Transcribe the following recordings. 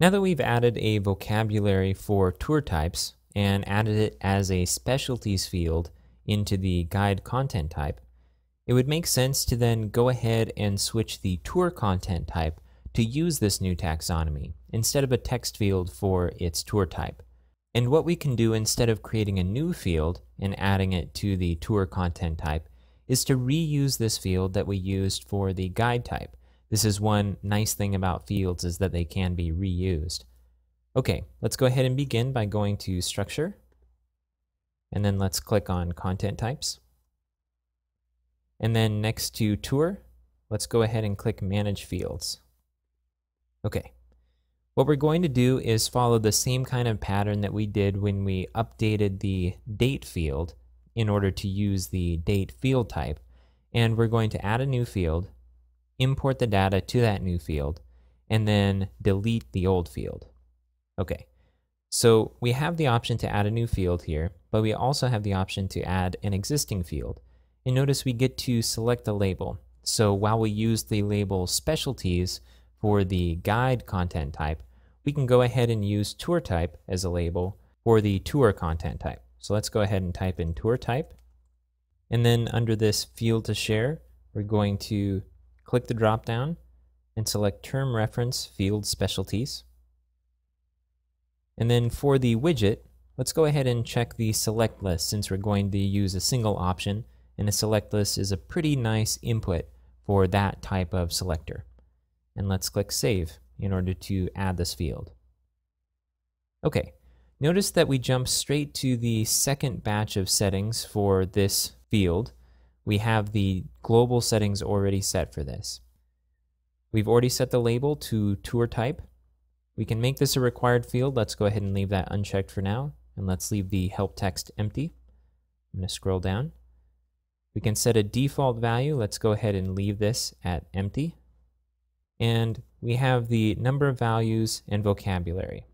Now that we've added a vocabulary for tour types and added it as a specialties field into the guide content type, it would make sense to then go ahead and switch the tour content type to use this new taxonomy instead of a text field for its tour type. And what we can do instead of creating a new field and adding it to the tour content type is to reuse this field that we used for the guide type. This is one nice thing about fields, is that they can be reused. Okay, let's go ahead and begin by going to Structure, and then let's click on Content Types. And then next to Tour, let's go ahead and click Manage Fields. Okay, what we're going to do is follow the same kind of pattern that we did when we updated the date field in order to use the date field type. And we're going to add a new field, import the data to that new field, and then delete the old field. Okay, so we have the option to add a new field here, but we also have the option to add an existing field. And notice we get to select the label. So while we use the label specialties for the guide content type, we can go ahead and use tour type as a label for the tour content type. So let's go ahead and type in tour type. And then under this field to share, we're going to click the drop down and select term reference field specialties. And then for the widget, let's go ahead and check the select list, since we're going to use a single option, and a select list is a pretty nice input for that type of selector. And let's click Save in order to add this field. Okay, notice that we jump straight to the second batch of settings for this field. We have the global settings already set for this. We've already set the label to tour type. We can make this a required field. Let's go ahead and leave that unchecked for now, and let's leave the help text empty. I'm going to scroll down. We can set a default value. Let's go ahead and leave this at empty. And we have the number of values and vocabulary.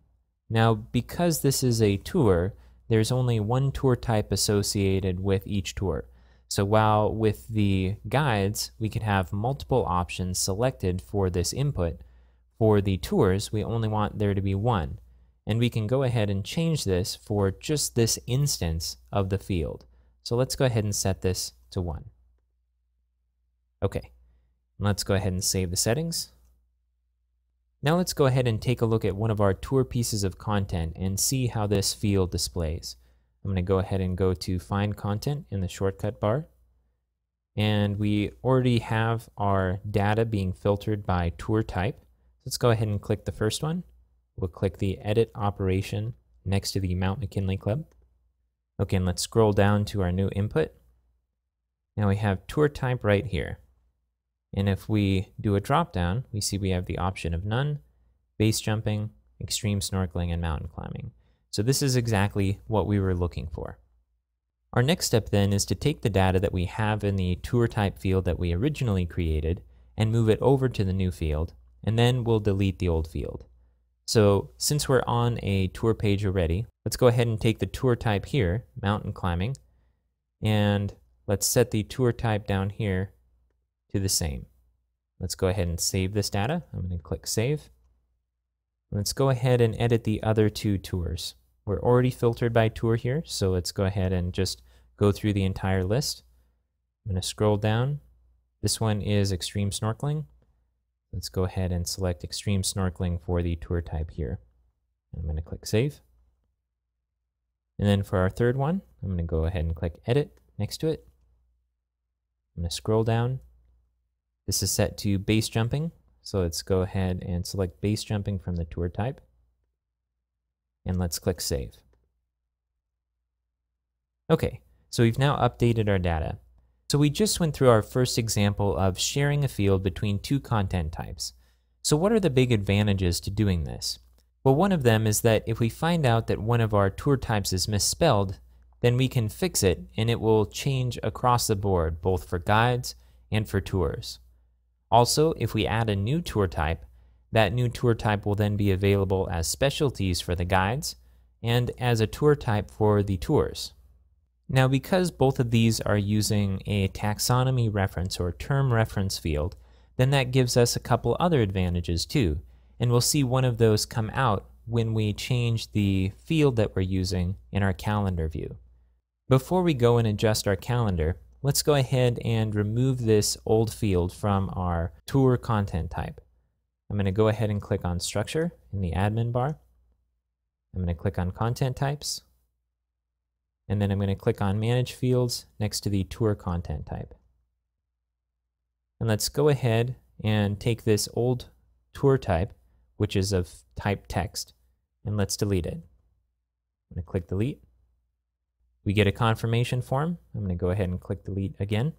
Now, because this is a tour, there's only one tour type associated with each tour. So while with the guides, we can have multiple options selected for this input, for the tours, we only want there to be one. And we can go ahead and change this for just this instance of the field. So let's go ahead and set this to 1. Okay, let's go ahead and save the settings. Now let's go ahead and take a look at one of our tour pieces of content and see how this field displays. I'm going to go ahead and go to Find Content in the shortcut bar. And we already have our data being filtered by tour type. Let's go ahead and click the first one. We'll click the Edit operation next to the Mount McKinley Club. Okay, and let's scroll down to our new input. Now we have tour type right here. And if we do a drop down, we see we have the option of none, base jumping, extreme snorkeling, and mountain climbing. So this is exactly what we were looking for. Our next step then is to take the data that we have in the tour type field that we originally created and move it over to the new field, and then we'll delete the old field. So since we're on a tour page already, let's go ahead and take the tour type here, mountain climbing, and let's set the tour type down here to the same. Let's go ahead and save this data. I'm going to click Save. Let's go ahead and edit the other two tours. We're already filtered by tour here, so let's go ahead and just go through the entire list. I'm going to scroll down. This one is extreme snorkeling. Let's go ahead and select extreme snorkeling for the tour type here. I'm going to click Save. And then for our third one, I'm going to go ahead and click Edit next to it. I'm going to scroll down. This is set to base jumping, so let's go ahead and select base jumping from the tour type. And let's click Save. Okay, so we've now updated our data. So we just went through our first example of sharing a field between two content types. So what are the big advantages to doing this? Well, one of them is that if we find out that one of our tour types is misspelled, then we can fix it and it will change across the board, both for guides and for tours. Also, if we add a new tour type, that new tour type will then be available as specialties for the guides and as a tour type for the tours. Now, because both of these are using a taxonomy reference or term reference field, then that gives us a couple other advantages too. and we'll see one of those come out when we change the field that we're using in our calendar view. Before we go and adjust our calendar, let's go ahead and remove this old field from our tour content type. I'm going to go ahead and click on Structure in the admin bar. I'm going to click on Content Types, and then I'm going to click on Manage Fields next to the tour content type. And let's go ahead and take this old tour type, which is of type text, and let's delete it. I'm going to click Delete. We get a confirmation form. I'm going to go ahead and click Delete again.